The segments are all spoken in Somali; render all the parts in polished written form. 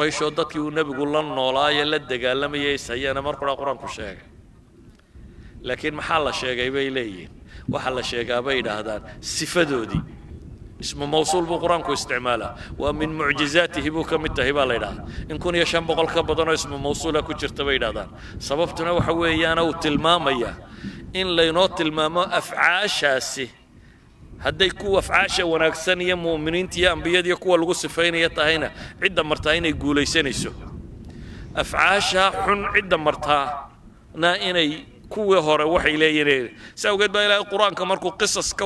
ويشو دتكي والنبي يقول لنا لا يلا دغالمي يسيانا markuu quraanku sheegay laakiin maxaa la sheegay bay leeyihiin waxa la sheegay bay yiraahdaan sifadoodii ismu mawsuul buu quraanku isticmaala waa min mu'jizaatihi buu kamid tahay baa la yiraahdaa in kun iyo 500 ka badan oo ismu mawsuula ku jirta bay yiraahdaan sababtuna waxa weeyaan uu tilmaamaya in laynoo tilmaamo afcaashaasi hadday ku afcaasha wanaagsan iyo muuminiinta iyo ambiyada iyo kuwa lagu sifeynaya tahayna cid martaa inay guuleysanayso afcaasha xun cid martaa na inay kuwa hore waxay leeyihiin sawgeed baa ilaahay quraanka markuu qisas ka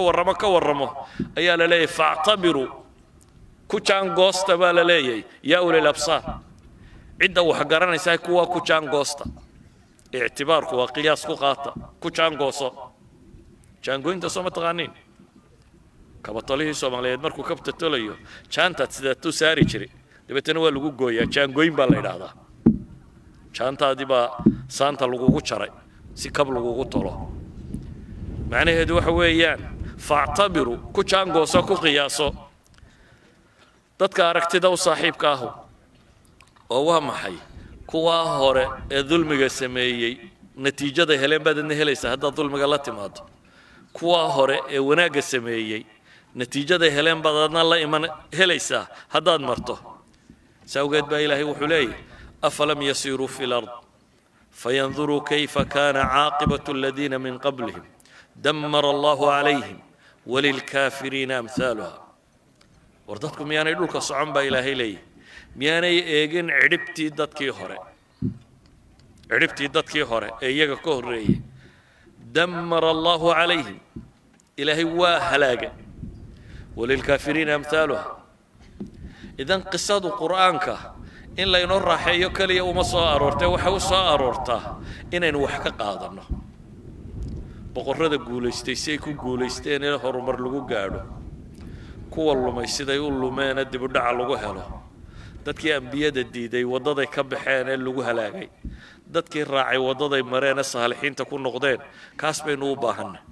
warramo ayaa la leeyahay fa'tabiru ku jaan goosta baa la leeyahay yaa ulil absar cidda wax garanaysa kuwa ku jaan goosta i'tibaarku waa qiyaas ku qaata ku jaan gooso jaan goynta soo ma taqaanin kabatalihi Soomaaliyeed markuu kabta tolayo jaanta sida tu saari jiray dabeetana waa lagu gooyaa jaan goyn baa la yiraahdaa jaantaadi baa saanta lagu jaray si kab lagu tolo macnaheedu waxa weeyaan fa'tabiru ku jaan gooso ku qiyaaso dadka aragtida u saaxiibka ah oo waa maxay kuwa hore ee dulmiga sameeyay natiijada heleen badana helaysa hadda dulmiga la timaado kuwa hore ee wanaaga sameeyay natiijada heleen badana la iman helaysa haddaad marto sawgeed baa ilaahay wuxuu leeyahay afalam yasiru fil ard fayanzuru kayfa kana aaqibatu alladhina min qablihim dammara Allahu alayhim walil kaafiriina amthaluha wardadku miyaanay dhulka socon baa ilaahay leeyahay miyaanay eegin cidhibtii dadkii hore ee iyaga ka horeeyay dammara Allahu alayhim ilaahay waa halaaga walil kaafiriina amthaluha idan qisadu quraanka in la inoo raaxeeyo kaliya uma soo aroortay waxa uu soo aroortaa inaynu wax ka qaadano boqorrada guuleystay si ay ku guuleysteen in horumar lagu gaadho kuwa lumay siday u lumeen dib u dhac lagu helo dadkii ambiyada diiday wadaday ka baxeen ee lagu halaagay dadkii raacay wadaday mareen saalixiinta ku noqdeen kaas baynu u baahanaa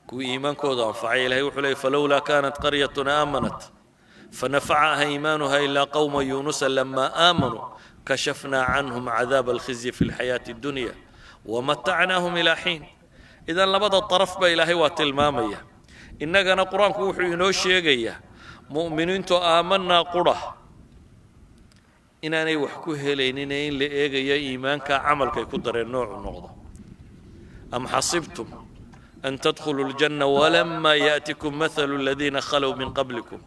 ku iimaankooda anfacay ilaahay wuxuu leeyahay falawla kanat qaryatun amanat فنفعها إيمانها إلا قوم يونس لما آمنوا كشفنا عنهم عذاب الخزي في الحياة الدنيا ومتعناهم إلى حين إذا لبدا الطرف بإلهي واتلمامية إنك نقران كوحي نوشيغية مؤمنين آمنا قرى إنني وحكوه لينين لإيغية إيمانك عملك يقدر النوع النقضة أم حسبتم أن تدخلوا الجنة ولما يأتكم مثل الذين خلوا من قبلكم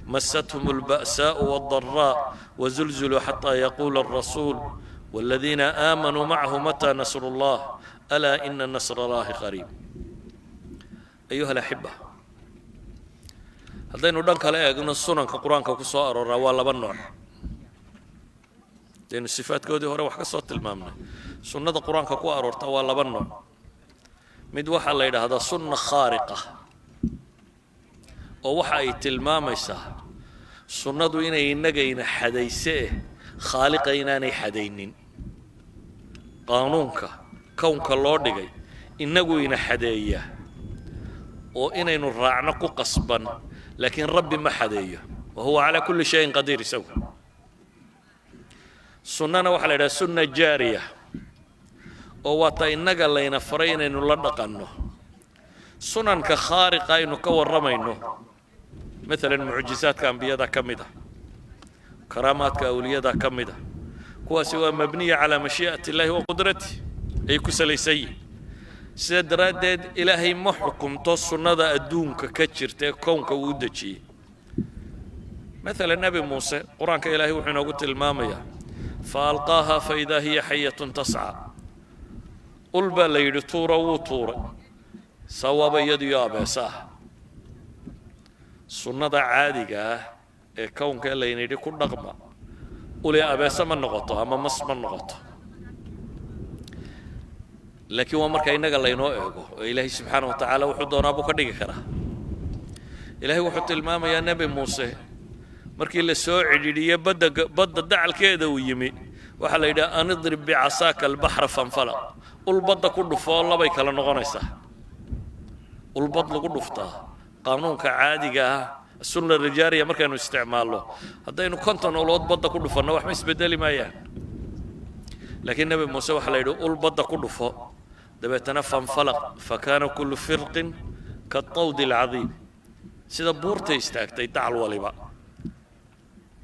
مستهم البأساء والضراء وزلزلوا حتى يقول الرسول والذين آمنوا معه متى نصر الله ألا إن نصر الله قريب أيها الأحبة هذين ودانك لا يقولون السنن كقرآن كقصار الروال بالنوع لأن الصفات كودي هو روح كصوت المامنة سنة القرآن كقوار الروال بالنوع مدوح الله إذا هذا سنة خارقة ووحى تلماميسا سنادو إنا إنجينا حديثه خالق إنا حدينين قانونك كونك الله دقي إنجو إنا حدية وإنا نرعنا قصبا لكن ربي ما حدية وهو على كل شيء قدير يسوي سننا وحلا سنة جارية وواتا إنجا الله ينفرين إنه لدقنه سنن كخارقة إنه كور رمينه مثلا معجزات كأنبياء كمدة كرامات كأولياء كمدة هو سوى مبنية على مشيئة الله وقدرته أي كسل سيء سدراد إلهي محكم تصنع ذا أدون ككتشر تكون كودتشي مثلا النبي موسى قرآن كإلهي وحنا قلت المامية فألقاها فإذا هي حية تسعى قلب ليل طورة وطورة صواب يدي أبساه سنة عادية كون كلا ينادي كل نغمة ولي أبسا من نغطة أما مص من نغطة لكن ومر كأنك الله ينوئه إلهي سبحانه وتعالى وحده رابو كديك خرا إلهي وحط المام يا نبي موسى مركي اللي سوعي بد دعل كيده ويمي وحلا إذا أن اضرب بعصاك البحر فانفلق والبد كله فالله بيكلا نغنيسه والبد كله فتا قانون كعادي السنة الرجالية مركا نستعماله هذا إنه كنت نقول بدأ كله فنا وح مسبدل ما يعني لكن النبي موسى وحلا يقول بدأ كله فوق دبتنا فانفلق فكان كل فرق كالطود العظيم سيدا بورتي استاكتي تعال ولبا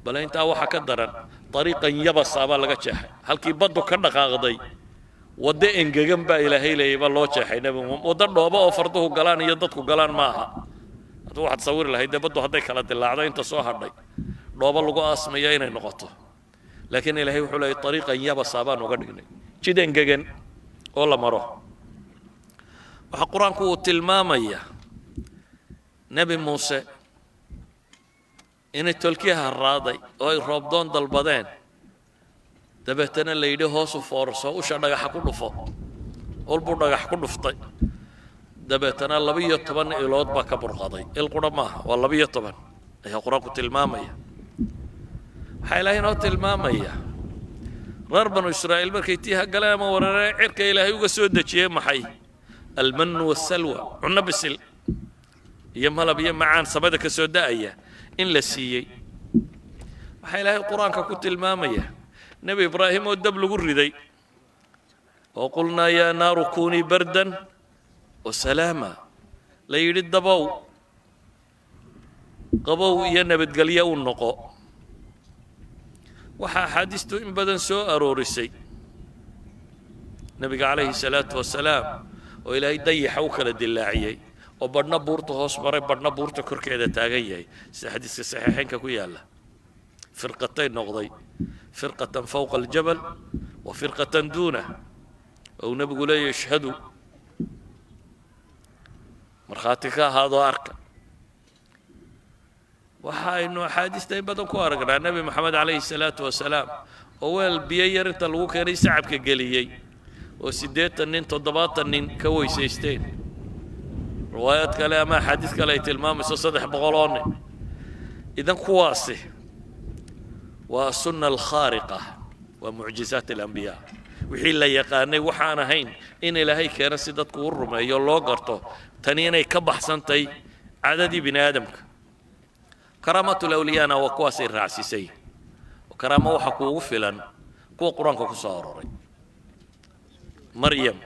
بل انت اوحا كدرا طريقا يبس ابا لغا جاحي halkii badu ka dhaqaaqday wada engegan ba ilaahay leeyba loo jeexay nabi wada dhooba oo farduhu galaan iyo dadku galaan ma aha hadu waxaad sawir lahayd badu haday kala dilaacdo inta soo hadhay dhooba lagu aasmayo inay noqoto laakiin ilaahay wuxuu leeyahay طريقا يبس aba uga dhignay jid engegan oo la maro waxa quraanku uu tilmaamaya nabi muuse inay tolkiyaha raaday oo ay roobdoon dalbadeen dabeetana la yidhi hoos u foorso usha dhagaxa ku dhufo walbuu dhagax ku dhuftay dabeetana 12 ilood baa ka burqaday il qura maaha waa 12 ayaa quraanku tilmaamaya waxaa ilaahay noo tilmaamaya reer banu israa'iil markay tiiha galeen ama wararee cirka ilaahay uga soo dejiyey maxay almannu wassalwa cunno bisil iyo malab iyo macaan samada ka soo da'aya in la siiyey waxaa ilaahay quraanka ku tilmaamaya nabi ibraahim oo dab lagu riday oo qulnaa yaa naaru kuunii bardan wa salaama la yidhi dabow qabow iyo nabadgelyo u noqo waxaa axaadiistu in badan soo aroorisay nabiga calayhi salaatu wasalaam oo ilaahay dayaxa u kala dilaaciyey oo badhna buurta hoos maray badhna buurta korkeeda taagan yahay sida xadiiska saxiixaynka ku yaala firqatay noqday firqatan fawqa aljabal wa firqatan duunah oo nabigu leeyahay ishhadu markhaati ka ahaado arka waxaynu axaadiista in badan ku aragnaa nabi maxamed calayhi salaatu wasalaam oo weel biyo yar inta lagu keenay sacabka geliyey oo 80 nin 70 nin ka weysaysteen روايات كلام حديث كلا يتلمام صدح بغلون إذا كواسي والسنة الخارقة ومعجزات الأنبياء وحين لا يقاني وحانا هين إن إلهي كان سيدات كورما يولو قرطو تنين يكبح سنتي عددي بني آدمك كرامة الأولياء وكواسي الرعسيسي وكرامة وحكو فلا كو قرآن كسار مريم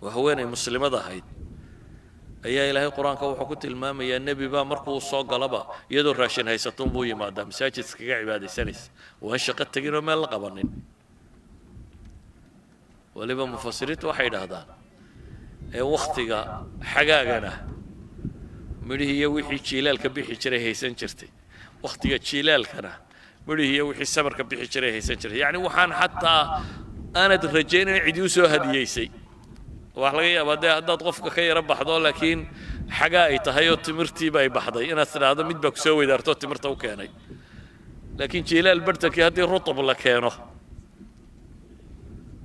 وهوين مسلمة ضحيت ayaa ilaahay quraanka wuxuu ku tilmaamayaa nabi ba markuu soo galaba iyadoo raashin haysato buu yimaada masaajidka kaga cibaadaysanaysa waa shaqo tagin oo meel la qabanin waliba mufassiriintu waxay yiraahdaan ee waqtiga xagaagana midhihi iyo wixii jiilaalka bixi jiray haysan jirtay waqtiga jiilaalkana midhihi iyo wixii samarka bixi jiray haysan jiray yaani waxaan xataa aanad rajaynin cid u soo hadiyeysay wax laga yaabaa haddaad qofka ka yara baxdo laakiin xagaa ay tahay oo timirtiiba ay baxday inaad tiraahdo mid baa ku soo weydaarto timirta u keenay laakiin jiilaal bartankii haddii rutab la keeno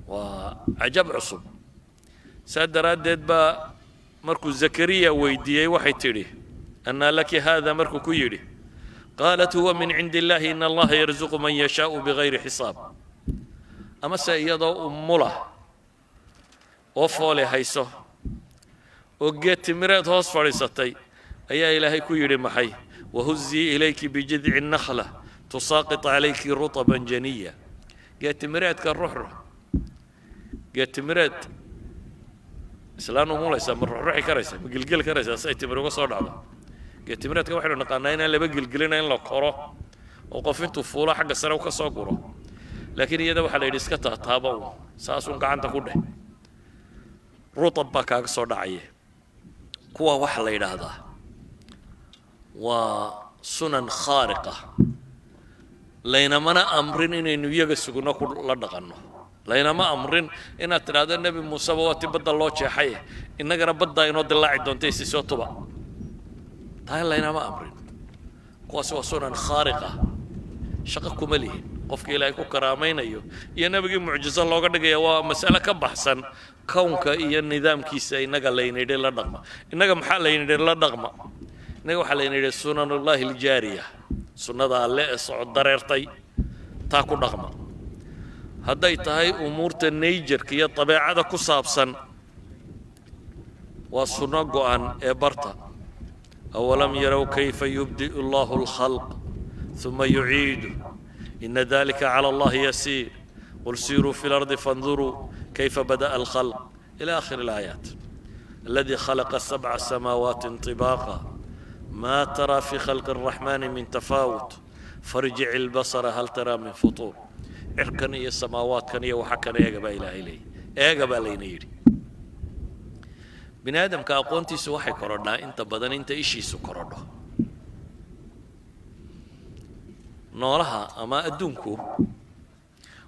waa cajab cusub saa daraaddeed baa markuu zakariya weydiiyey waxay tidhi annaa laki haada markuu ku yidhi qaalat huwa min cindi illaahi ina allaha yarzuqu man yashaau bigayri xisaab amase iyadoo ummulah oo foole hayso oo geed timireed hoos fadhiisatay ayaa ilaahay ku yidhi maxay wahuzii ilayki bijidci nakhla tusaaqit calayki rutaban janiya geed timireedka ruxrux geed timireed islaan umulaysa ma ruxruxi karaysa ma gilgil karaysa si ay timir uga soo dhacdo geed timireedka waxaynu naqaanaa inaan laba gilgilina in la koro oo qof intuu fuulo xagga sare u ka soo guro laakiin iyada waxaa la yidhi iska taataaba uun saasuun gacanta ku dheh rutab baa kaaga soo dhacaya kuwa waxa la yidhaahdaa waa sunan khaariqa laynamana amrin inaynu iyaga sugno ku la dhaqanno laynama amrin inaad tidhaahdo nebi muuseba waa ti badda loo jeexay innagana baddaa inoo dilaaci doontay si soo tuba taa laynama amrin kuwaasi waa sunan khaariqa shaqo kuma lihin qofka ilaahay ku karaamaynayo iyo nabigii mucjiso looga dhigaya waa mas'ale ka baxsan kownka iyo nidaamkiisa inaga laynidhi la dhaqma inaga maxaa laynidhi la dhaqma inaga waxaa laynidhi sunanullahi aljaariya sunnada alle ee socod dareertay taa ku dhaqma hadday tahay umuurta nayjarka iyo dabeecada ku saabsan waa sunno go'an ee barta أولم يروا كيف يبدئ الله الخلق ثم يعيده إن ذلك على الله يسير قل سيروا في الأرض فانظروا كيف بدأ الخلق إلى آخر الآيات. الذي خلق 7 سماوات طباقا ما ترى في خلق الرحمن من تفاوت فارجع البصر هل ترى من فطور. إركني السماوات كنية وحكنا يقبا إلهي لي يقبا لي نيري بني آدم كأقونتي سوحي كورونا انت بدن انت إشي سو كورونا نورها أما أدونكو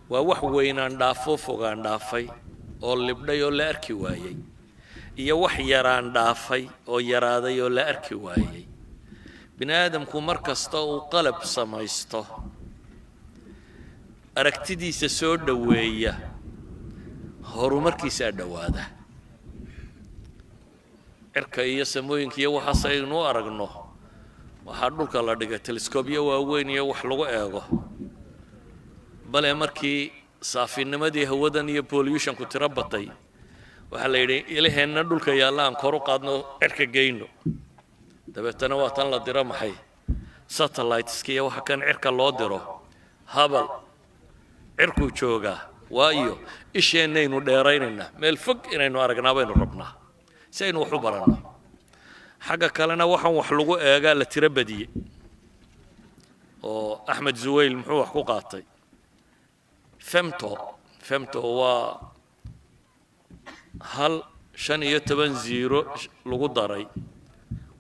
ووح وينان دافو فوغان دافي oo libdhay oo la arki waayay iyo wax yaraan dhaafay oo yaraaday oo la arki waayay bini aadamku markasta uu qalab samaysto aragtidiisa soo dhaweeya horumarkiisa dhawaada cirka iyo samooyinka iyo waxa saynu aragno waxa dhulka la dhigay telescope waaweyn iyo wax lagu eego bale markii saafiinimadii hawadan iyo pollution ku tira batay waxa la yiri ilaheena dhulka yaalaan kor u qaadno cirka geyno dabeetana waa tan la diro maxay satellites kiya waxa kan cirka loo diro habal cirku jooga waayo isheenaynu dheeraynayna meel fog inaynu aragnaa baynu rabnaa si aynu wax u baranno xagga kalena waxaan wax lagu eegaa la tira badiyay oo Ahmed Zuwayl muxuu wax ku qaatay femto waa hal 15 lagu daray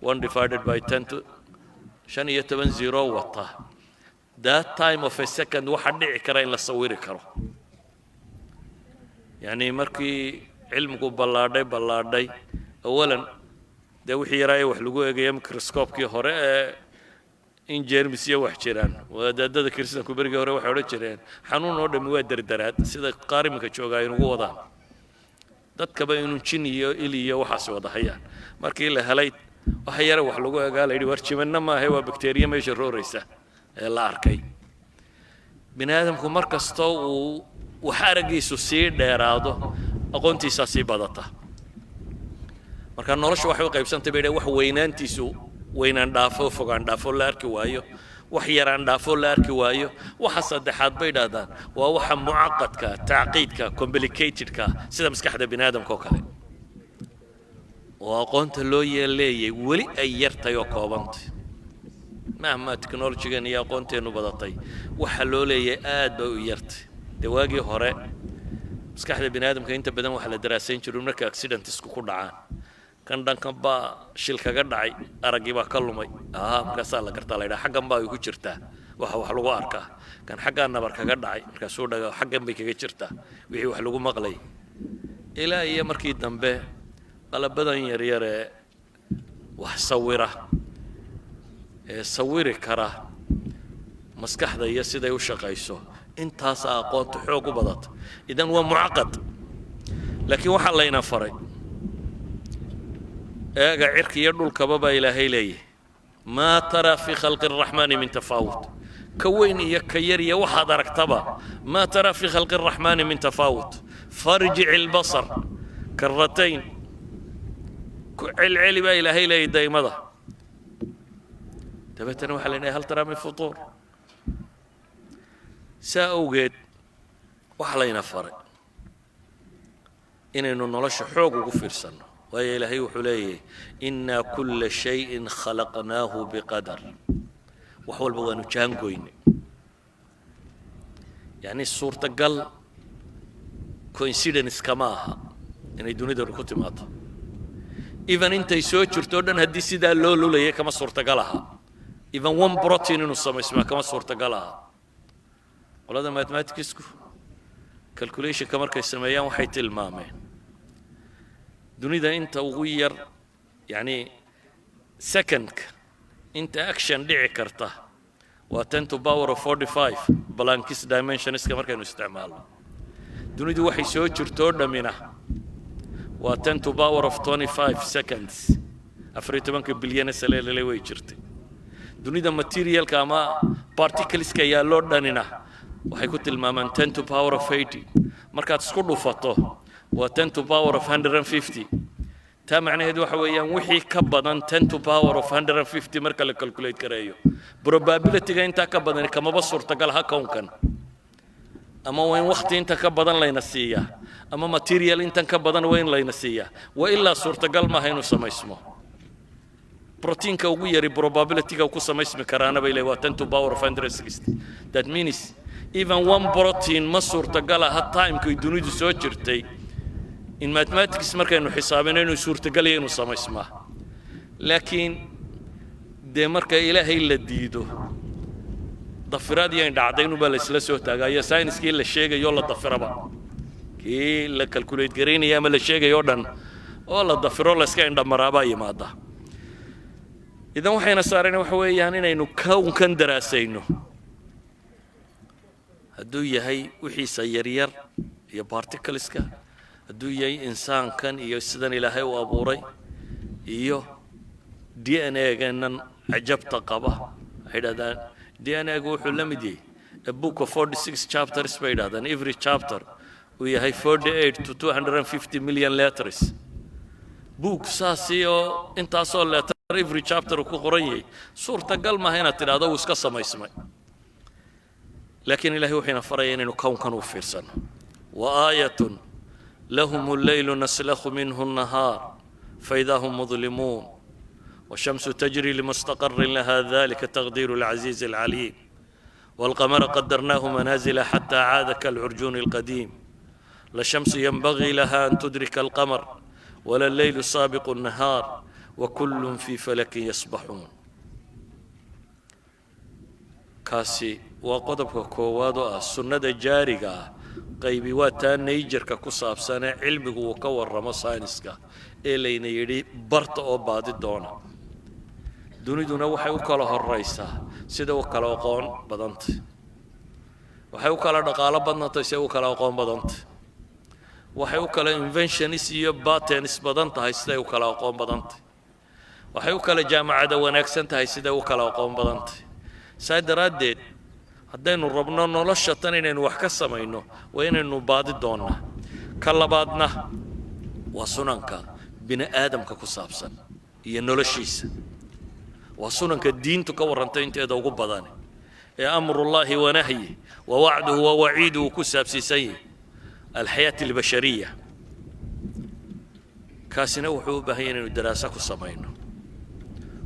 1 divided by 10 to 15 wata that time of a second waxa dhici kara in la sawiri karo yani markii cilmigu ballaadhay awalan de wixii yaray wax lagu eegay microscope-kii hore in jeermis iyo wax jiraan wadaadada kirsanku berigii hore waxay oran jireen xanuun oo dhami waa dardaraad sida qaarimka joogaa inuu wadaan dadkaba inuu jin iyo iliyo waxaas wada hayaan markii la helay waxa yar wax lagu eegaa la yiri warjimanna ma ahay waa bakteeriya meesha rooraysa ee la arkay bini aadamku markasta uu wax aragiisu sii dheeraado aqoontiisa sii badata marka noloshu waxay u qaybsantay bay wax weynaantiisu weynaan dhaafo fogaan dhaafo la arki waayo wax yaraan dhaafo la arki waayo waxa saddexaad bay dhaadaan waa waxa mucaqadka taaqiidka complicatedka sida maskaxda bini aadamka oo kale oo aqoonta loo yeeleeyay wali ay yartay oo koobantay mahma technology-gan iyo aqoonteenu badatay waxa loo leeyahay aad bay u yartay dawaagii hore maskaxda bini aadamka inta badan waxa la daraasayn jiray marka accident isku ku dhacaan kan dhankan baa shil kaga dhacay aragii baa ka lumay markaas la gartaa la yiraahdo xaggan baa ay ku jirtaa waxa wax lagu arkaa kan xaggan nabar kaga dhacay markaas uu dhaga xaggan bay kaga jirtaa wixii wax lagu maqlay ilaa iyo markii dambe qalabadan yar ee wax sawiri kara maskaxda iyo siday u shaqayso intaas aqoonta xoog u badata idan waa mucaqad laakiin waxa la ina faray ايغا عركي يدل كبابا الى هيلي ما ترى في خلق الرحمن من تفاوت كوين يكير وحد ركتبا ما ترى في خلق الرحمن من تفاوت فارجع البصر كرتين العلي با الى هيلي دايمدا تبتنا وحلنا هل ترى من فطور ساوجد وحلينا فرق إنه نلش حوق وغفر سنه ويا إلهي وحليه إنا كل شيء خلقناه بقدر وحول بغانو جانقوين يعني الصورة قل coincidence كماها يعني دوني دور كتمات even انت يسوي شرطودن هدي سيدا لولو ليه كما صورة قلها even one protein نصم اسمها كما صورة قلها ولا ده mathematics calculation كمركز السمايان وحيت المامين دونيدا انت وغير يعني سكندك انت اكشن دعي كرته و 10 to power of 45 بلانكس دايمنشنز كما كانوا استعماله دونيدا waxay soo jirto dhamina و 10 to power of 25 seconds 14 bilyan saleelay way jirtay دونيدا material kama particles ka yaa loo dhanina waxay ku tilmaamaan 10 to power of 80 markaad isku dhufato و 10 to power of 150 taa macnaheedu waxa weeyaan wixii ka badan 10 to power of 150 marka la calculate gareeyo probability-ga intaa ka badan kamaba suurtagal ha kownkan ama waa in waqti inta ka badan layna siiyaa ama material intan ka badan waa in layna siiyaa waa ilaa suurtagal ma haynu samaysmo proteinka ugu yari probability-ga ku samaysmi karaana bay leeyahay 10 to power of 160 that means even one protein ma suurtagal ah time-ka dunidu soo jirtay in mathematics markaynu xisaabino inuu suurtagal yahay inuu samaysmaa laakiin de marka ilaahay la diido dafiraad iyo dhacday inuu baa la isla soo taagayo science-kii la sheegayo la dafiraba kii la calculate gareynaya ama la sheegayo dhan oo la dafiro la iska indhamaraaba yimaada idan waxayna saareen waxa weeyaan inaynu kownkan daraasayno hadduu yahay wixiisa yaryar iyo particleska hadduu yahay insaankan iyo sidan ilaahay u abuuray iyo DNA-geenan cajabta qaba waxay dhahdaan DNA-gu wuxuu la mid yahay a book of 46 chapters bay dhahdaan every chapter uu yahay 48 to 250 million letters book saasi oo intaasoo letter every chapter ku qoran yahay suurtagal maaha inaad tidhaahdo uu iska samaysmay laakiin ilaahay wuxuuna faraya inaynu kownkan u fiirsano wa aayatun lahum al-laylu naslakhu minhu an-nahar fa idha hum mudlimun والشمس تجري لمستقر لها ذلك تقدير العزيز العليم والقمر قدرناه منازل حتى عاد كالعرجون القديم لا الشمس ينبغي لها أن تدرك القمر ولا الليل سابق النهار وكل في فلك يسبحون كاسي وقدبك كوادو السنة جارقة قيبي واتان نيجرك كصاب سنة علمك وكور رمسانسك إلينا يري برط أو بعد الدونة duniduna waxay u kala horeysaa sida u kala aqoon badantay waxay u kala dhaqaale badantay sida u kala aqoon badantay waxay u kala inventions iyo patents badan tahay sida u kala aqoon badantay waxay u kala jaamacada wanaagsan tahay sida u kala aqoon badantay saadaradeed haddaynu rabno nolosha tan inaynu wax ka samayno waa inaynu baadi doonaa ka labaadna waa sunanka bini aadamka ku saabsan iyo noloshiisa وسنن الدين تكورنتين انت هذا وقبضان يا أمر الله ونهيه ووعده ووعيده كسب سيسي الحياة البشرية كاسنا وحوبة هين الدراسة كسمين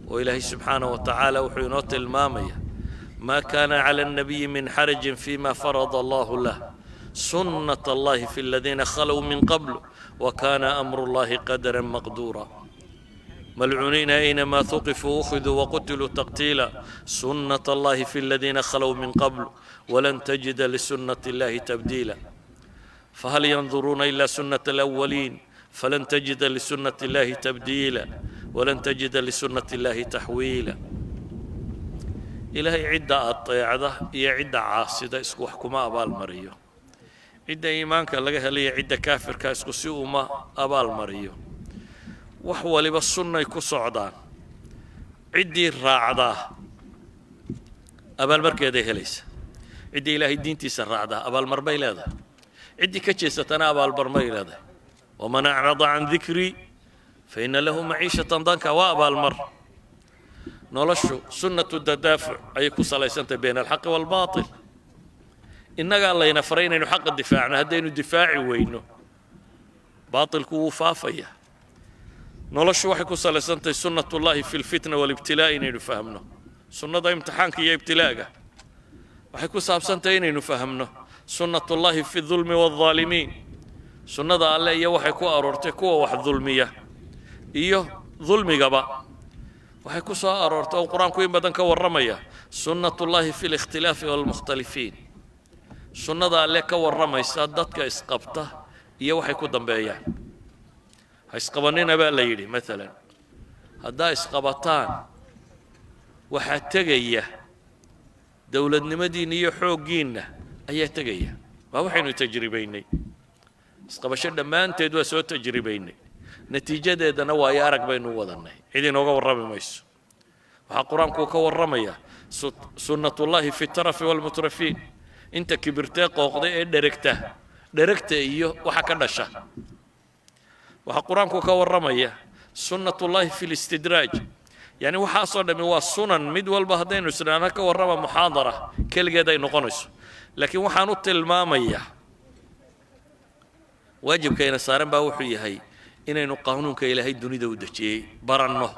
وإلهي سبحانه وتعالى وحينات المامية ما كان على النبي من حرج فيما فرض الله له سنة الله في الذين خلوا من قبل وكان أمر الله قدرا مقدورا ملعونين أينما ثقفوا أخذوا وقتلوا تقتيلا سنة الله في الذين خلوا من قبل ولن تجد لسنة الله تبديلا فهل ينظرون إلا سنة الأولين فلن تجد لسنة الله تبديلا ولن تجد لسنة الله تحويلا إلهي عدة الطيعة هي عدة عاصدة اسكو حكما أبا المريو عدة إيمانك لقاها لي عدة كافر كاسكو سيوما أبا المريو وحوالي بالسنة يكون صعدان عدي الراعدة أبا المركة يديه ليس عدي إلهي الدين تيسر راعدة أبا المربي هذا عدي كتشيستنا أبا المربي هذا ومن أعرض عن ذكري فإن له معيشة ضنكا وأبا المر نولشو سنة التدافع أي كسالة سنة بين الحق والباطل إن قال الله ينفرين إنه حق الدفاع هدين الدفاعي وينه باطل كوفافية نولش waxay ku salaysantay sunnatullahi fil fitna wal ibtilaa inaynu fahamno sunnada imtixaanka iyo ibtilaaga waxay ku saabsantay inaynu fahamno sunnatullahi fi dhulmi wal zalimin sunnada alle iyo waxay ku aroortay kuwa wax dulmiya iyo dulmigaba waxay ku soo aroortay oo quraanku in badan ka waramaya sunnatullahi fil ikhtilaf wal mukhtalifin sunnada alle ka waramaysa dadka isqabta iyo waxay ku dambeeyaan isqabanina baa la yiri مثلا hadaa isqabataan waxa tagaya dawladnimadiina iyo xoogiina ayaa tagaya waa waxaynu tajribaynay isqabasho dhamaanteed waa soo tajribaynay natiijadeedana waa arag baynu wadanay cid inooga warrami mayso waxa quraanku ka warramaya sunnatullahi fi taraf wal mutrafin inta kibirtay qooqday ee dheregta iyo waxa ka dhasha waxa quraanku ka warramaya سنة الله في الاستدراج يعني وحاصل من وسنن مد والبهدين وسنانا كورما محاضرة كل جدي نقنص لكن وحنط المامية واجب كينا صارن باوحي هي إنه قانون كإلهي الدنيا دودتي برنه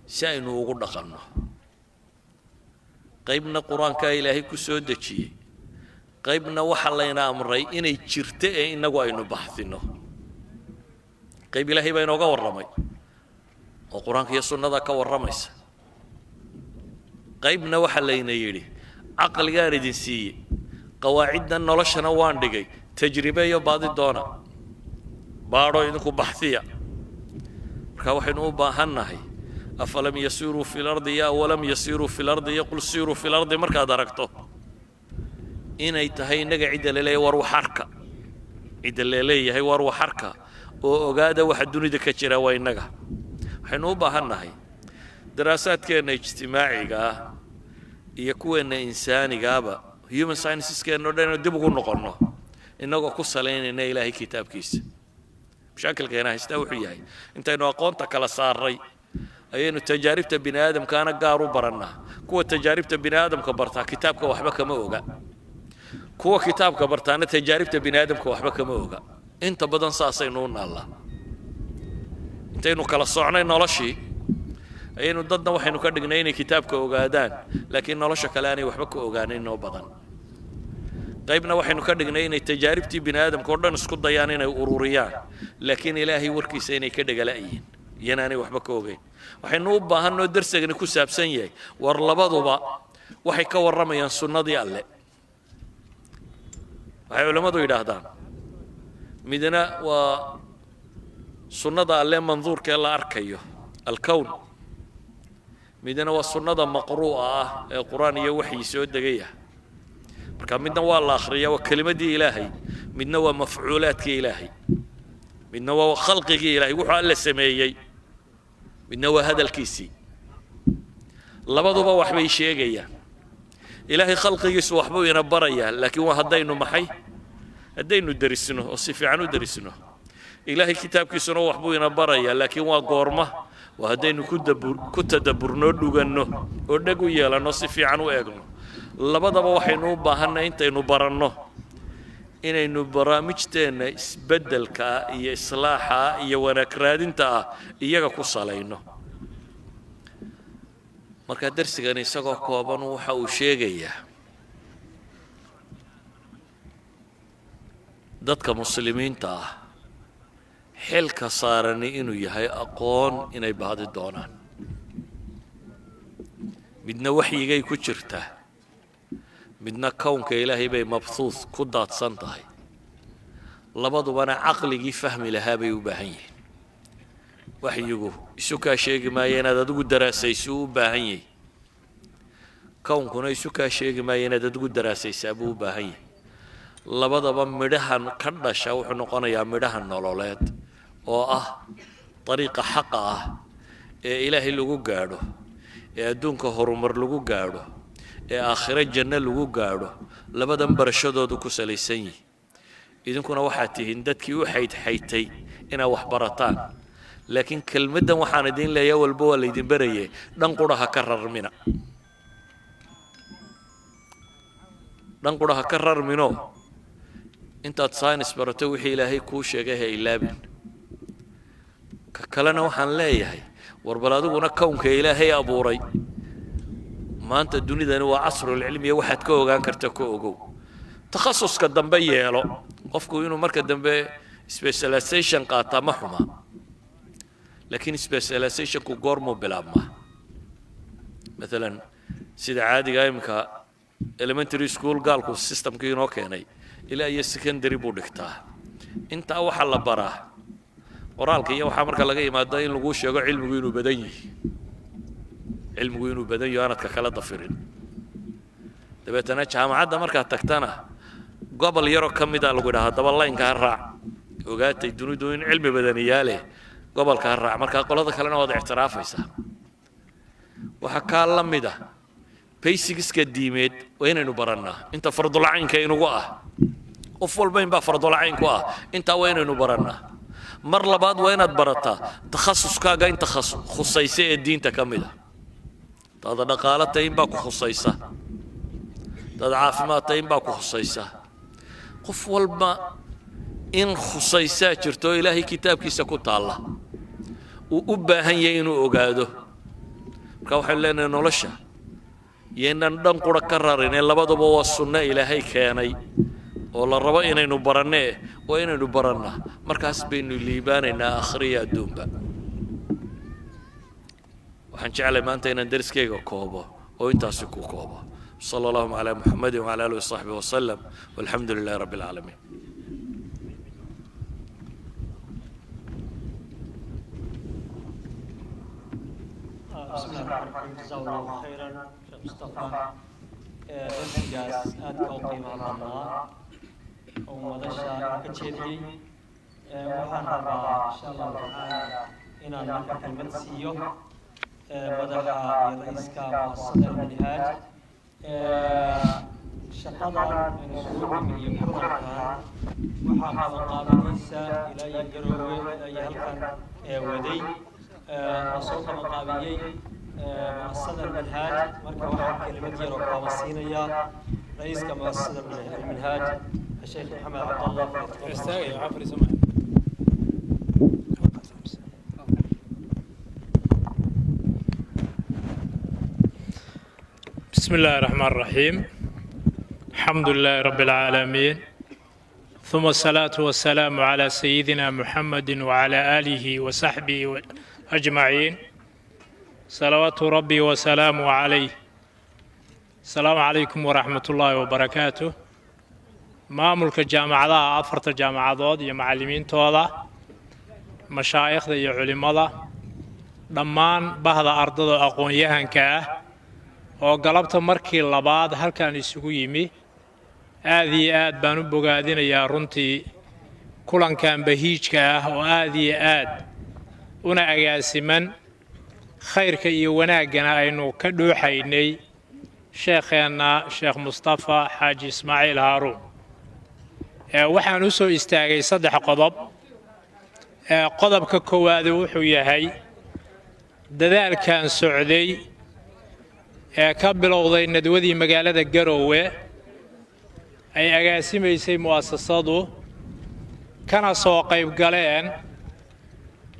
ساينو وقول دخلنا قيبنا قرآن كإلهي كسودتي قيبنا وحلينا أمري إنه يشرتئ إنه وإنه بحثنا قيب إلهي بينه ورمي وقرآن كي السنة ذاك ورميس قيبنا وحلينا يري عقل جارد سي قواعدنا نلشنا واندقي تجربة يبعض الدونا بارو إنكم بحثية كوحنوا باهناهي أفلم يسيروا في الأرض يا ولم يسيروا في الأرض يقول سيروا في الأرض مركا دركته إن يتهي نجا عيد الليل ورو حركة عيد الليل هي ورو حركة وقاعدة واحد دوني دكتشرا وين نجا حنوا باهناهي دراسات كان اجتماعي جا يكون إنساني جابا human sciences كان نودنا دبقوا نقرنه إنه قصلين إن إلهي كتاب كيس بشكل كنا يستوحي هاي أنت إنه قونتك على صاري أي إنه تجارب بني آدم كانت قارو برنا كوا تجارب بني آدم كبرتها كتابك وحبك موجا كوا كتاب كبرتها تجارب بني آدم كوحبك موجا أنت بدن صاصينون الله أنت إنه كلا صعنا إنه لشي أي إنه ضدنا وحين كردقنا كتابك وجادان لكن الله شكلاني وحبك وجاني إنه بدن قيبنا وحين كردقنا إن تجاربتي بني آدم كردنا نسكت ضيانين أوروريان لكن إلهي وركي سيني كردق لأيين يناني وحبك وجين وحين نوبها إنه درسك إنه كسب سنية ورلبضوا بقى وحي كورما ينصرنا دي الله وحي علماء دو يدهدان مدنا وسنة الله منظور كالله أركيه الكون مدنا والسنة مقروءة القرآن يوحي سود دقيقة marka midna waa la akhriyaa waa kalimadii ilaahay midna waa mafcuulaadkii ilaahay midna waa khalqigii ilaahay wuxuu alla sameeyay midna waa hadalkiisii labaduba wax bay sheegayaan ilaahay khalqigiisu waxbuu ina barayaa laakiin waa haddaynu darisno oo si fiican u darisno ilaahay kitaabkiisuna waxbuu ina barayaa laakiin waa goorma waa haddaynu ku tadabburno dhuganno oo dhag u yeelanno si fiican u eegno labadaba waxaynu u baahannahay intaynu baranno inaynu barnaamijteena isbeddelka iyo islaaxa iyo wanaag raadinta iyaga ku salayno marka darsigan isagoo kooban waxa uu sheegayaa dadka muslimiinta xilka saarani inuu yahay aqoon inay baadi doonaan midna waxyigay ku jirtaa midna kownka ilaahay bay mabthuuth ku daadsan tahay labadubana caqligii fahmi lahaa bay u baahan yihiin waxyigu isu kaa sheegi maayo inaad adigu daraasayso u baahan yahay kownkuna isu kaa sheegi maayo inaad adigu daraasaysaa buu u baahan yahay labadaba midhahan ka dhasha wuxuu noqonayaa midhaha nololeed oo dariiqa xaqa ee ilaahay lagu gaadho ee adduunka horumar lagu gaadho ee aakhira janno lagu gaadho labadan barashadoodu ku salaysan yihiin idinkuna waxaad tihiin dadkii u xaydxaytay inaad wax barataan laakiin kelmaddan waxaan idin leeyahay walba waa laydin barayay dhan quraha ka rarmina dhan quraha ka rarmino intaad science barato wixii ilaahay kuu sheegay ha ilaabin ka kalena waxaan leeyahay warbal adiguna kownka ilaahay abuuray maanta dunidani waa casrul cilmiya waxaad ka ogaan karta ka ogow takhasuska dambe yeelo qofku inuu marka dambe specialization qaata ma xuma laakiin specializationku goormuu bilaabmaa مثلا sida caadiga imka elementary school gaalku systemkii inoo keenay ilaa iyo secondary buu dhigtaa inta waxa la baraa qoraalka iyo waxa marka laga yimaado in lagu sheego cilmigu inuu badan yahay cilmigu inuu badan yahay aanad ka kala dafirin dabeetana jaamacadda marka tagtana gobol yaro kamida lagu yiraahdo daba line-ka raac ogaatay dunidu in cilmi badan yaale gobolka raac marka qolada kalena wada ictiraafaysa waxa ka lamida basics-ka diimeed waa inaynu barannaa inta fardul caynka inugu qof walba in ba fardul cayn ku inta waa inaynu barannaa مر لبعض وين برتا تخصص كاجا انت خصيصة الدين تكملها هذا نقالة باكو خصيصة هذا عافمات باكو خصيصة قف والما إن خصيصة جرتو إلهي كتاب كيسا كنت الله وأبا هنيينو أقادو كوحي لنا نولشا ينن دنقر كررين لبدو بوا السنة إلهي كياني والله ربا إنaynu baranee oo inaynu barannaa markaas baynu liibaanaynaa akhriya adduunba waxaan jeclay maanta inaan dariskayga koobo oo intaasi ku koobo صلى الله على محمد وعلى آله وصحبه وسلم والحمد لله رب العالمين بسم الله الرحمن الرحيم جزاه الله خيرا شيخ مصطفى درسيgaas aad ka qiimaha badnaa oo madasha ka jeediyay waxaan rabaa insha Allah taala inaan marka kalmad siiyo madaxa iyo ra'iiska muassasada Minhaj shaqadan isugu iyo kulankan waxaa qabanaysa ilaa Garowe ilaa halkan waday soo qabanqaabiyay مؤسسة المنهاج مركز واحد كلمة يروح وصينية رئيس كمؤسسة المنهاج الشيخ محمد عبد الله استاذ عفري سمع بسم الله الرحمن الرحيم الحمد لله رب العالمين ثم الصلاة والسلام على سيدنا محمد وعلى آله وصحبه أجمعين صلوات ربي وسلامه عليه السلام عليكم ورحمة الله وبركاته مامولك الجامعة أفرت الجامعات يا معلمين توضع مشايخ يا علماء ضمان بهذا أرض أقوياء كاه وقلبت مركي اللباد هل كان يسويمي هذه آد بانو بقادين يا رنتي كلن كان بهيج كاه وهذه آد أنا أجاسمن خيرك يوناجنا إنه كدو حيني شيخنا شيخ مصطفى حاج إسماعيل هارون وحنوسو استاجي صدح قضب ككواد وحوي هاي دذال كان سعودي قبل وضي ندودي مقالة الجروة أي أقاسم يسي مؤسساته كان سوقي بقالين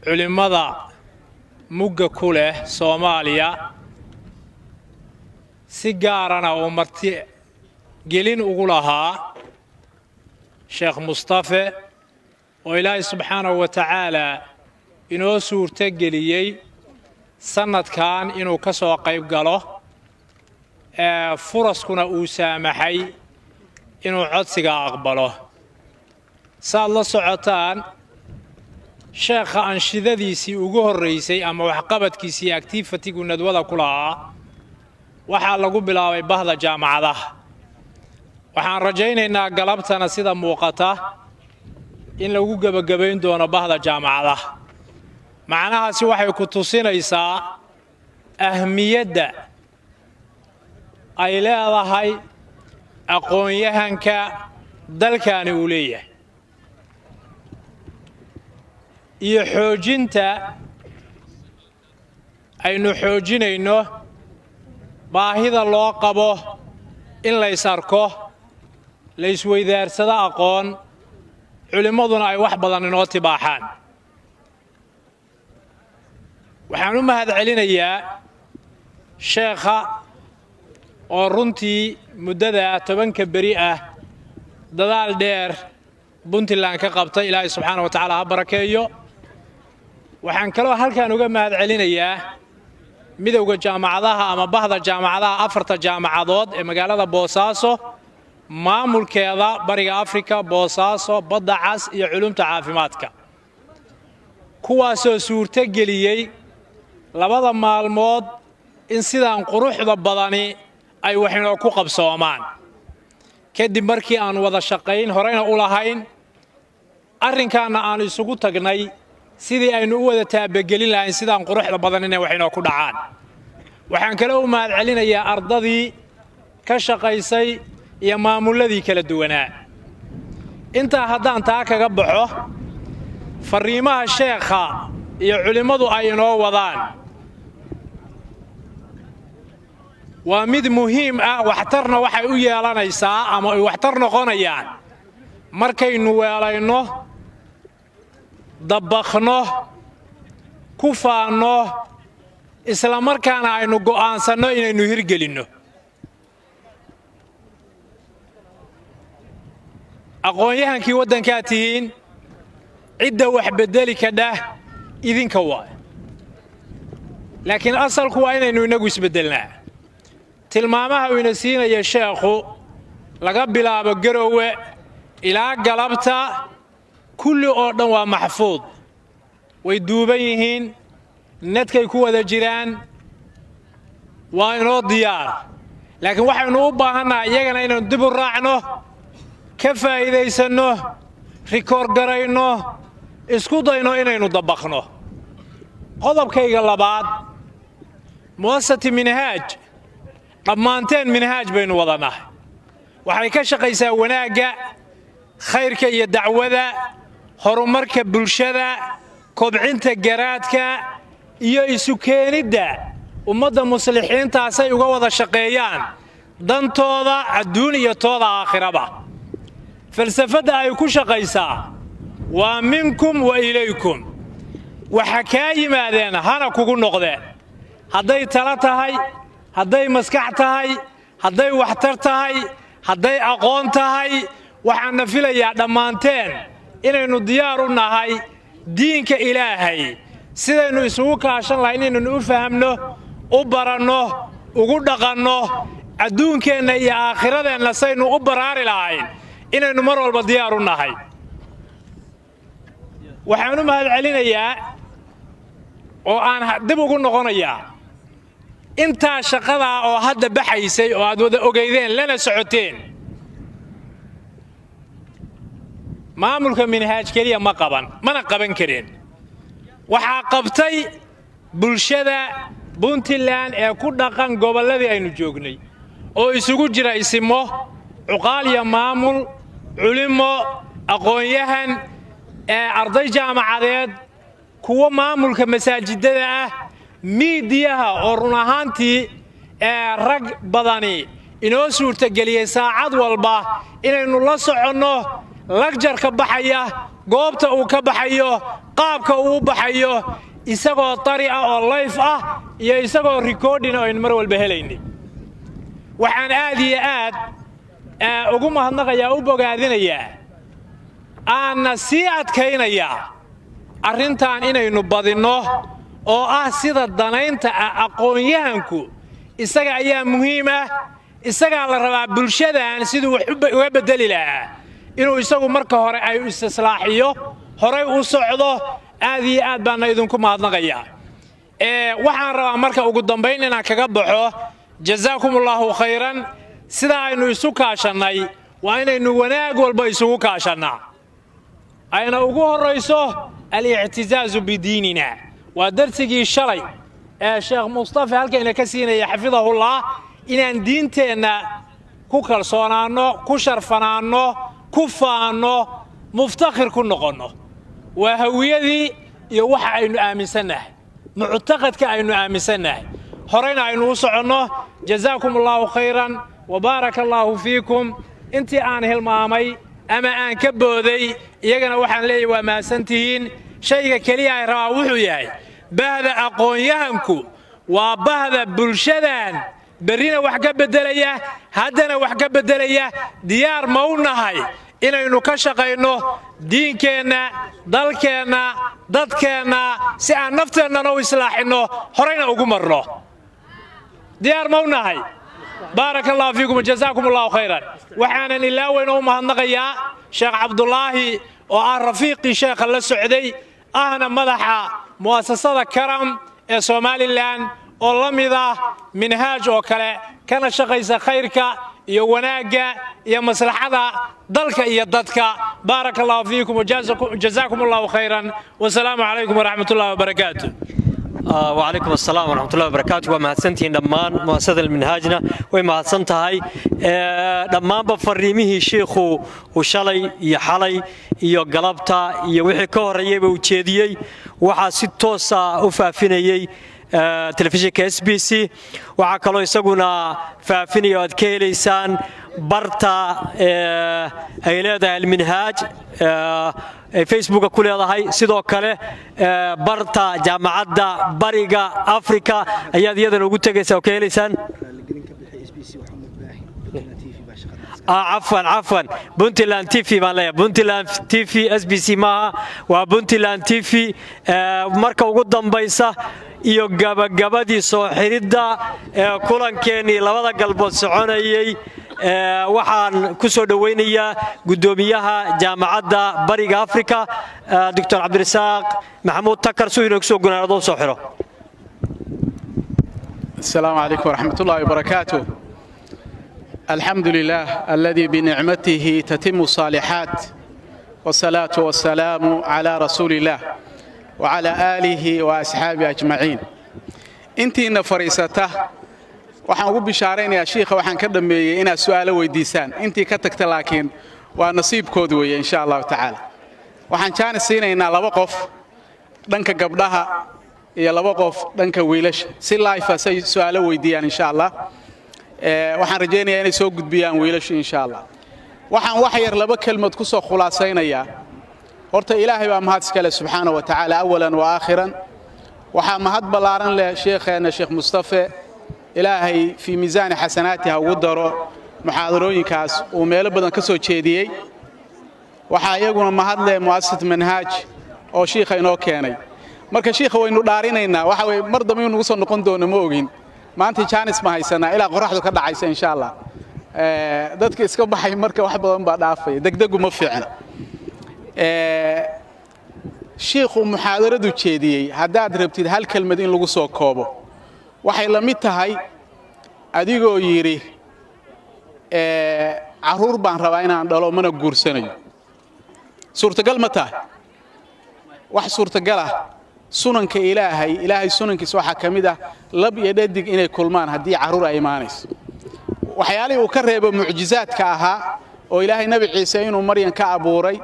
علماء mugga ku leh Soomaaliya si gaarana oo marti gelin ugu lahaa Sheekh Mustafa oo Ilaahay subhanahu wa ta'ala inoo suurta geliyay sanadkan inuu ka soo qayb galo furaskuna uu saamaxay inuu codsiga aqbalo saad la socotaan sheekha anshidadiisii ugu horeysay ama waxqabadkiisii activity-gu nadwada ku lahaa waxaa lagu bilaabay bahda jaamacadaha waxaan rajaynaynaa galabtana sida muuqata in lagu gabagabayn doono bahda jaamacadaha macnahaasi waxay ku tusinaysaa ahmiyadda ay leedahay aqoon-yahanka dalkani uu leeyahay iyo xoojinta aynu xoojinayno baahida loo qabo in la isarko la isweydaarsado aqoon culimaduna ay wax badan inoo tibaaxaan waxaan u mahadcelinayaa sheekha oo runtii muddada 10 beri ah dadaal dheer Puntland ka qabtay Ilaahay subhanahu wa ta'ala ha barakeeyo waxaan kaloo halkaan uga mahadcelinayaa midowga jaamacadaha ama bahda jaamacadaha afarta jaamacadood ee magaalada Boosaaso maamulkeeda bariga Afrika Boosaaso badda cas iyo culumta caafimaadka kuwaasoo suurta geliyay labada maalmood in sidaan quruxda badani ay waxinoo ku qabsoomaan kadib markii aan wada shaqayn horeyna u lahayn arrinkaana aan isugu tagnay sidii aynu u wada taabagelin lahayn sidaan quruxda badan inay waxinoo ku dhacaan waxaan kale u mahadcelinayaa ardadii ka shaqaysay iyo maamuladii kala duwanaa intaa haddaan taa kaga baxo fariimaha sheekha iyo culimmadu ay inoo wadaan waa mid muhiim ah waxtarna waxay u yeelanaysaa ama ay waxtar noqonayaan markaynu weelayno dabaqno ku faanno isla markaana aynu go'aansanno inaynu hirgelinno aqoon-yahankii waddankaa tihiin cidda wax beddeli kadhah idinka waay laakiin asalku waa inaynu inagu isbeddelnaa tilmaamaha uu ina siinaya sheekhu laga bilaabo garowe ilaa galabta kulli oo dhan waa maxfuud way duuban yihiin nadkay ku wada jiraan waa inoo diyaar laakiin waxaynu u baahannahay iyagana inaynu dib u raacno ka faa'iidaysanno rikoor garayno isku dayno inaynu dabaqno qodobkayga labaad mu'asasati minhaaj dhammaanteen minhaaj baynu wadannahay waxay ka shaqaysaa wanaagga khayrka iyo dacwada horumarka bulshada kobcinta garaadka iyo isu keenidda ummadda muslixiintaasay uga wada shaqeeyaan dantooda adduun iyo tooda aakhiraba falsafadda ay ku shaqaysaa waa minkum wa ilaykum waxa kaa yimaadeen hana kugu noqdeen hadday tala tahay hadday maskax tahay hadday waxtar tahay hadday aqoon tahay waxaanna filayaa dhammaanteen inaynu diyaar u nahay diinka ilaahay sidaynu isugu kaashan lahay inaynu u fahamno u baranno ugu dhaqanno adduunkeenna iyo aakhiradeenna saynu u baraari lahayn inaynu mar walba diyaar u nahay waxaan u mahadcelinayaa oo aan dib ugu noqonayaa intaa shaqadaa oo hadda baxaysay oo aad wada ogeydeen lana socoteen maamulka minhaaj keliya mana qaban kareen waxaa qabtay bulshada puntland ee ku dhaqan gobolladii aynu joognay oo isugu jira isimo cuqaal iyo maamul culimo aqoon-yahan arday jaamacadeed kuwa maamulka masaajidada ah miidiyaha oo run ahaantii rag badani inoo suurtageliyey saacad walba inaynu la soconno lagjarka baxaya goobta uu ka baxayo qaabka uu baxayo isagoo tari ah oo layf ah iyo isagoo rikoodhin oo aynu mar walba helaynay waxaan aad iyo aad ugu mahadnaqayaa u bogaadinayaa aanna sii adkaynayaa arrintan inaynu badinno oo ah sida danaynta ah aqoon-yahanku isaga ayaa muhiim ah isagaa la rabaa bulshadan siduu wax uga beddeli lahaa inuu isagu marka hore ay istislaaxiyo horay u socdo aad iyo aad baana idinku mahadnaqayaa waxaan rabaa marka ugu dambayn inaan kaga baxo jazaakumullahu khayran sida aynu isu kaashannay waa inaynu wanaag walba isugu kaashannaa ayna ugu horrayso al-ictizaazu bidiinina waa darsigii shalay ee sheekh mustafa halkayna ka siinaya xafidahullah inaan diinteenna ku kalsoonaanno ku sharfanaanno ku faanno muftakhir ku noqonno waa hawiyadii iyo waxa aynu aaminsannahay muctaqadka aynu aaminsannahay horeyna aynu u soconno jazaakumullahu khayran wabaaraka allaahu fiikum intii aan hilmaamay ama aan ka booday iyagana waxaan leeyahay waa mahadsantihiin shayga keliya ay rabaa wuxuu yahay bahda aqoon-yahanku waa bahda bulshadan berrina wax ka beddelaya haddana wax ka beddelaya diyaar ma u nahay inaynu ka shaqayno diinkeenna dalkeenna dadkeenna si aan nafteennana u islaaxinno horayna ugu marno diyaar ma u nahay baaraka allahu fiikum wajazaakum allahu khayran waxaanan ilaa weyn u mahadnaqayaa sheekh cabdulaahi oo ah rafiiqii sheekha la socday ahna madaxa mu'asasada karam ee somalilan oo la mid ah minhaaj oo kale kana shaqaysa khayrka iyo wanaagga iyo maslaxada dalka iyo dadka baaraka allahu fiikum wajazaakum allahu khayran wasalaamu calaykum waraxmatullahi wabarakaatuh وعليكم السلام ورحمة الله وبركاته ومهدسنتين دمان مؤسسة المنهاجنا ومهدسنتهاي دمان بفريمه شيخو وشالي يحالي iyo galabta iyo wixii ka horeeyay uu jeediyay waxa si toos ah u faafinayay telefishinka SBC waxa kale oo isaguna faafinayo aad ka heleysaan barta ay leedahay Minhaj Facebook ku leedahay sidoo kale barta jaamacadda bariga Afrika ayaad iyadana ugu tagaysaa oo ka heleysaan عفوا بنتلاند تي في مالها بنتلاند تي في اس بي سي معها وبنتلاند تي في marka ugu dambaysa iyo gabagabadii soo xiridda kulankeeni labada galbood soconayay waxaan ku soo dhaweynayaa gudoomiyaha jaamacadda bariga Afrika Dr. Cabdirasaaq Maxamuud Takar soo inoo soo gunaanado soo xiro السلام عليكم ورحمة الله وبركاته الحمد لله الذي بنعمته تتم الصالحات والصلاة والسلام على رسول الله وعلى آله وأصحابه أجمعين انتي نفريسته waxaan ugu bishaareynayaa sheekha waxaan ka dhameeyay inaad su'aalo weydiisaan intii ka tagta laakiin waa nasiibkood weeye insha Allah ta'ala waxaan jaan siinaynaa laba qof dhanka gabdhaha iyo laba qof dhanka wiilasha si live ah say su'aalo weydiiyaan insha Allah waxaan rajeynayaa inay soo gudbiyaan wiilasha insha Allah waxaan wax yar laba kelmad ku soo khulaasaynayaa horta ilaahay baa mahad iskale subhanahu wa ta'ala awalan wa akhiran waxa mahad balaaran leh sheekheena sheekh Mustafa ilaahay fi miisaan xasanaatiha ugu daro muxaadarooyinkaas oo meelo badan ka soo jeediyay waxa iyaguna mahad leh muassasat manhaj oo sheekha inoo keenay marka sheekha waynu dhaarinaynaa waxa way mar dambe inuu soo noqon doono ma ogin maanta jaanis ma haysana ilaa qoraxdu ka dhacaysa insha Allah dadka iska baxay marka wax badan baa dhaafay degdegu ma fiicna sheekhu muxaadaradu jeediyay hadaad rabtid hal kelmad in lagu soo koobo waxay la mid tahay adigoo yiri caruur baan rabaa inaan dhalo mana guursanayo suurtagal ma tahay wax suurtagal ah sunanka ilaahay sunankiisa waxa kamid ah lab iyo dhadig inay kulmaan hadii caruur ay imaanayso waxyaalaha uu ka reebo mucjizaadka ahaa oo ilaahay nabi ciise inuu maryan ka abuuray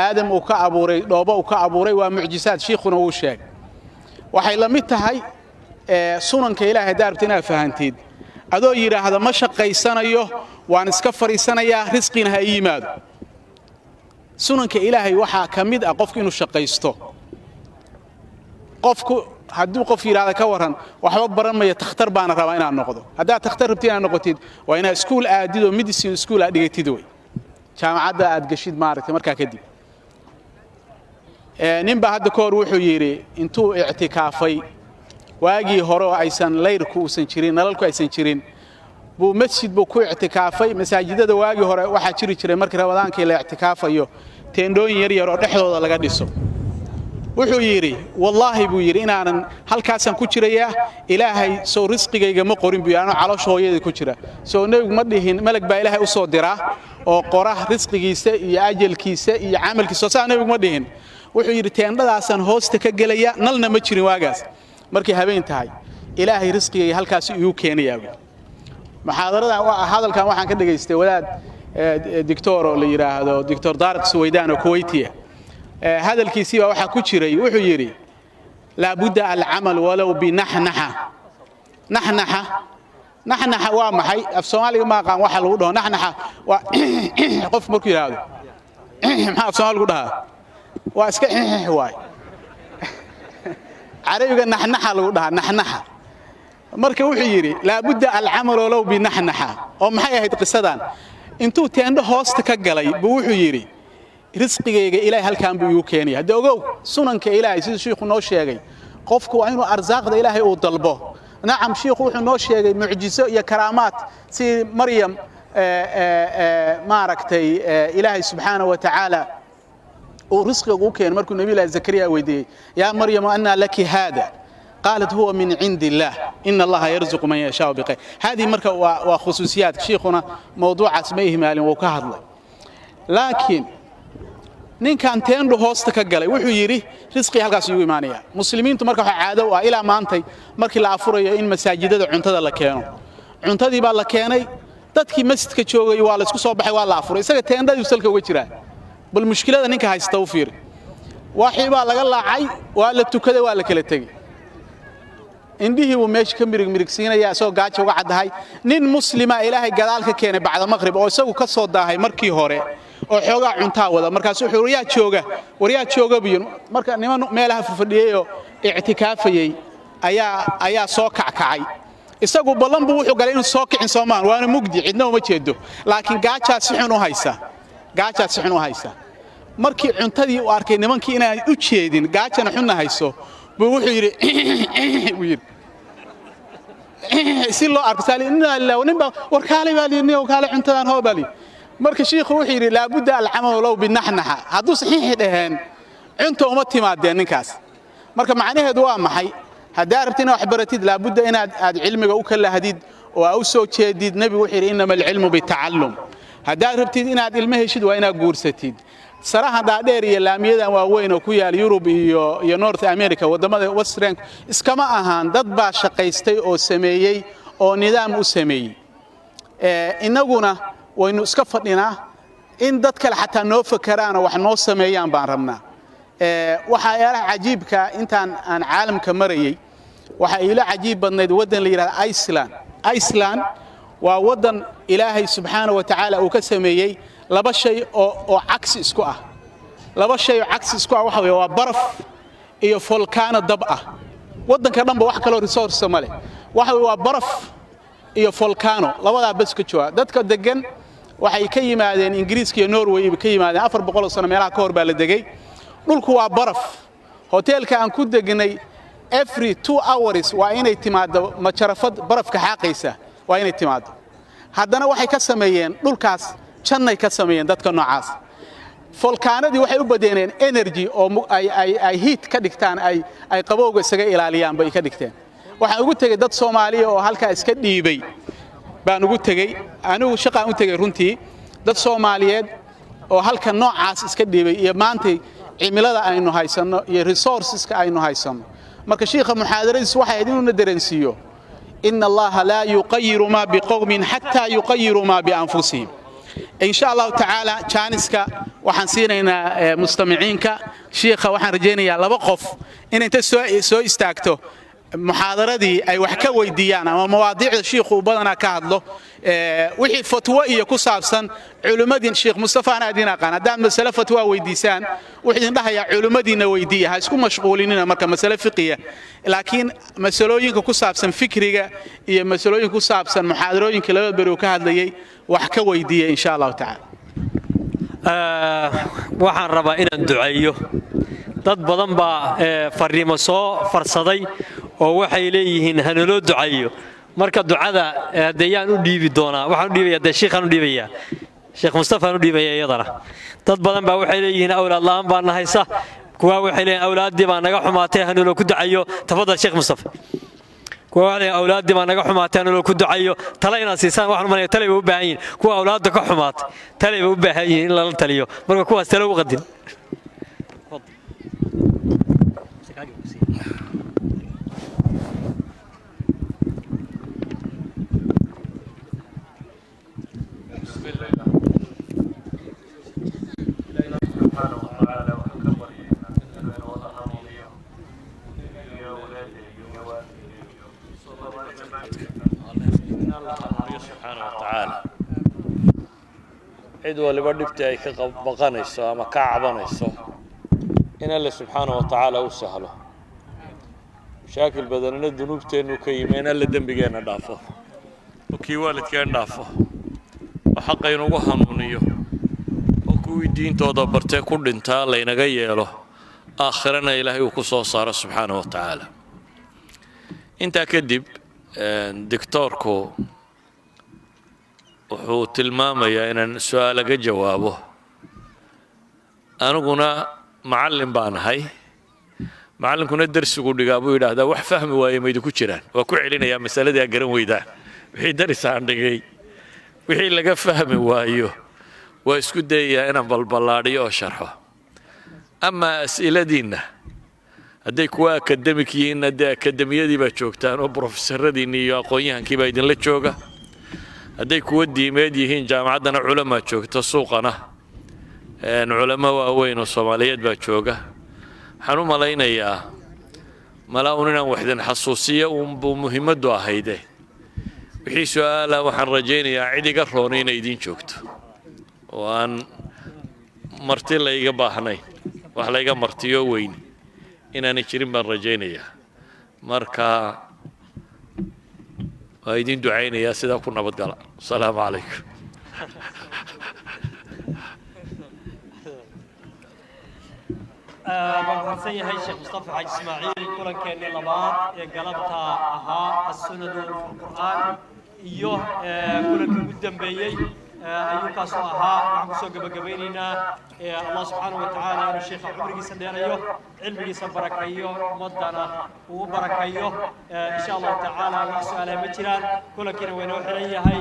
aadam uu ka abuuray dhoobo uu ka abuuray waa mucjizaad sheekhuna uu sheegay waxay la mid tahay sunanka ilaahay daartina fahanteed adoo yiraahdo ma shaqaysanayo waan iska fariisanayaa risqina ha yimaado sunanka ilaahay waxa kamid ah qofku inuu shaqaysto qofku haddii qof yiraahdo ka waran waxba baranmaya takhtar baan rabaa inaan noqdo hadaa takhtar rabtid inaad noqotid waa inaad school aadido medicine school aad dhigatid way jaamacadda aad gashid maaragtay markaa kadib ninba hadda koor wuxuu yiri intuu i'tikaafay waagii hore oo aysan leyrku uusan jirin nalalku aysan jirin buu masjid buu ku i'tikaafay masaajidada waagii hore waxa jiri jiray markii Ramadaankii la i'tikaafayo teendooyin yar yar oo dhexdooda laga dhiso wuxuu yiri wallahi buu yiri inaanan halkaasan ku jiraya ilaahay soo risqigayga ma qorin buu yaano caloosha hooyada ku jira soo nabigu ma dhihin malag baa ilaahay u soo diraa oo qora risqigiisa iyo ajalkiisa iyo amalkiisa soo nabigu ma dhihin wuxuu yiri teendadaasan hoosta ka galaya nalna ma jirin waagaas markii habeen tahay ilaahay risqigay halkaas uu keenayaa muxaadarada hadalkan waxaan ka dhageystay wadaad doctor oo la yiraahdo Dr. Tariq Suwaydaan oo Kuwaitiya hadalkiisii waxa ku jiray wuxuu yiri la budda al amal walaw bi nahnaha waa maxay af Soomaaliga ma aqaan waxa lagu dhaho nahnaha waa qof markuu yiraahdo maxaa af Soomaaliga lagu dhahaa waa iska waay عربي نحنحة لو ده نحنحة مركب وحيري لابد العمل ولو بنحنحة أو محيا هيد قصدان أنتو تيندو هوست كجلي بوحيري رزقي إلهي هل كان بيوكيني هذا جو سنن كإلهي سيد شيخ نوشيعي قفكوا عينه أرزاق ده إلهي وطلبه نعم شيخ نوشيعي معجزة يا كرامات سي مريم معركتي إلهي سبحانه وتعالى ورزقه وكان مركو النبي الله زكريا ويدي يا مريم أن لك هذا قالت هو من عند الله إن الله يرزق من يشاء بخير هذه مركو وخصوصيات شيخنا موضوع اسمه مال وكهضل لكن ninkan teendhu hoosta ka galay wuxuu yidhi risqii halkaas igu imaanaya muslimiintu marka waxa caado u ah ilaa maantay markii la afurayo in masaajidada cuntada la keeno cuntadii baa la keenay dadkii masjidka joogay waa la isku soo baxay waa la afuray isaga teendhadii salka uga jiraa bal mushkilada ninka haysta u fiiri waxii baa laga laacay waa la tukaday waa la kala tegey indhihii uu meesha ka mirigsiinaya isagoo gaajo uga caddahay nin muslima ilaahay gadaal ka keenay bacda maqrib oo isagu ka soo daahay markii hore oo xoogaa cuntaa wada markaas wuxuu waryaa jooga biyo marka niman meelaha fadhiyay oo i'tikaafayay ayaa soo kackacay isagu ballan buu wuxuu galay inuu soo kicin Soomaan waana mugdi cidna uma jeedo laakiin gaajaas si xun u haysa markii cuntadii uu arkay nimankii inaan u jeedin gaajana xun hayso buu wuxuu yiri si loo arko inna lillahi wa inna warkaale baaliin warkaale cuntadan hoo baali marka sheekhu wuxuu yiri la budda al-amal law binahnaha haduu saxiix dhahan cunto uma timaadeen ninkaas marka macnaheedu waa maxay hadaa rabtina wax baratid la budda inaad cilmiga u kala hadid oo u soo jeedid nabi wuxuu yiri inama al-ilmu bita'allum hadaa rabtid inaad ilmo heshid waa inaad guursatid saraha dhaadheer iyo laamiyadan waaweyn oo ku yaal Yurub iyo North America wadamada Western iskama ahaan dad baa shaqaystay oo sameeyay oo nidaam u sameeyay inaguna waynu iska fadhinaa in dad kale xataa noo fakaraan oo wax noo sameeyaan baan rabnaa waxa yaala cajiibka intaan aan caalamka marayay waxa ila cajiib badnayd wadan la yiraahdo Iceland waa wadan Ilaahay subhanahu wa ta'ala uu ka sameeyay laba shay oo cagsi isku ah waxa weeye waa baraf iyo volcano dab ah wadanka dhanba wax kale oo resource ma leh waxa weeye waa baraf iyo volcano labada bas ka jooga dadka degan waxay ka yimaadeen Ingiriiska iyo Norway ka yimaadeen 400 sano meelaha ka hor baa la degay dhulku waa baraf hoteelka aan ku degnay every 2 hours waa inay timaado majarafad barafka xaaqaysa waa inay timaado haddana waxay ka sameeyeen dhulkaas jannay ka sameeyeen dadka noocaas volkaanadii waxay u badeeneen energy oo ay heat ka dhigtaan ay qabowga isaga ilaaliyaan bay ka dhigteen waxaan ugu tagay dad Soomaaliya oo halka iska dhiibay baan ugu tagay anigu shaqaan u tagay runtii dad Soomaaliyeed oo halka noocaas iska dhiibay iyo maanta cimilada aynu haysano iyo resourceska aynu haysano marka sheekha muhaadaradiis waxay idin dareensiyo inna allaha la yuqayyiru ma biqawmin hatta yuqayyiru ma bi anfusihim إن شاء الله تعالى جانسك وحنسينا مستمعينك شيخ وحن رجينا لبا قف إن أنت سو استاكتو محاضرة دي أي وحكا ويديانا ومواضيع الشيخ وبدنا كهدله وحي فتوى يكو سابسا علماء دين الشيخ مصطفى أنا دينا قانا دام مسألة فتوى ويديسان وحي عندها يا علماء دين ويديها هايسكو مشغولين مركا مسألة فقهية لكن مسألوين كو سابسا فكرية هي مسألوين كو سابسا محاضرين كلا برو كهدلي وحكا ويدية إن شاء الله تعالى waxaan rabaa inaan duceeyo dad badan baa fariimo soo farsaday oo waxay leeyihiin hanalo duceeyo marka ducada hadayaan u dhiibi doonaa waxaan u dhiibayaa sheekhan u dhiibayaa sheekh Mustafa u dhiibayaa iyadana dad badan baa waxay leeyihiin awlaad la'aan baan haysa kuwa waxay leeyihiin awlaadii baa naga xumaatay hanalo ku duceeyo tafadal sheekh Mustafa kuwa awlaadii baa naga xumaatay hanalo ku duceeyo tala inaan siisaan waxaan maray tala u baahan yihiin kuwa awlaadda ka xumaatay tala u baahan yihiin in la taliyo marka kuwaas tala u qadin cid waliba dhibta ay ka baqanayso ama ka cabanayso in Allah subhanahu wa ta'ala u sahlo shaakil badanna dunuubteenu ka yimaana la dambigeena dhaafo oo kii waalidkeen dhaafo oo xaqaynu ugu hanuuniyo oo kuwii diintooda bartay ku dhintaa la inaga yeelo aakhirana Ilaahay uu ku soo saaro subhanahu wa ta'ala inta kadib دكتوركو wuxuu tilmaamayaa inaan su'aal laga jawaabo aniguna macallin baan ahay macallinkuna darsigu dhigaa buu yiraahdaa wax fahmi waayay ma idinku jiraan waa ku celinayaa masaladii aan garan weydaan wixii darisaan dhigay wixii laga fahmi waayo waa isku dayayaa inaan balbalaadhiyo oo sharxo أما أسئلتنا hadday kuwa akademik yihiin hadday akademiyadii baa joogtaan oo professoradiinni iyo aqoon-yahankii baa idinla jooga hadday kuwa diimeed yihiin jaamacaddana culamaa joogta suuqana culamo waaweyn oo soomaaliyeed baa jooga waxaan u malaynayaa malaa-un inaan waxdan xasuusiyo uunbuu muhiimaddu ahayde wixii su-aala waxaan rajaynayaa cid iga rooni inay idiin joogto oo aan marti layga baahnayn wax layga martiyo weyn inaanay jirin baan rajaynayaa marka waa idin ducaynayaa sidaa ku nabadgala asalaamu calaykum mahadsan yahay sheekh mustafa xaaji ismaaciil kulankeenii labaad ee galabta ahaa as-sunanu fil-qur'aan iyo kulankii ugu dambeeyey ayuu kaasoo ahaa waxaan kusoo gabagabaynaynaa allah subxaanahu wa tacaala inuu sheekha cumrigiisa dheerayo cilmigiisa barakayo ummaddana uu barakayo insha allahu tacaala wax su-aalaha ma jiraan kulankiina waynoo xiran yahay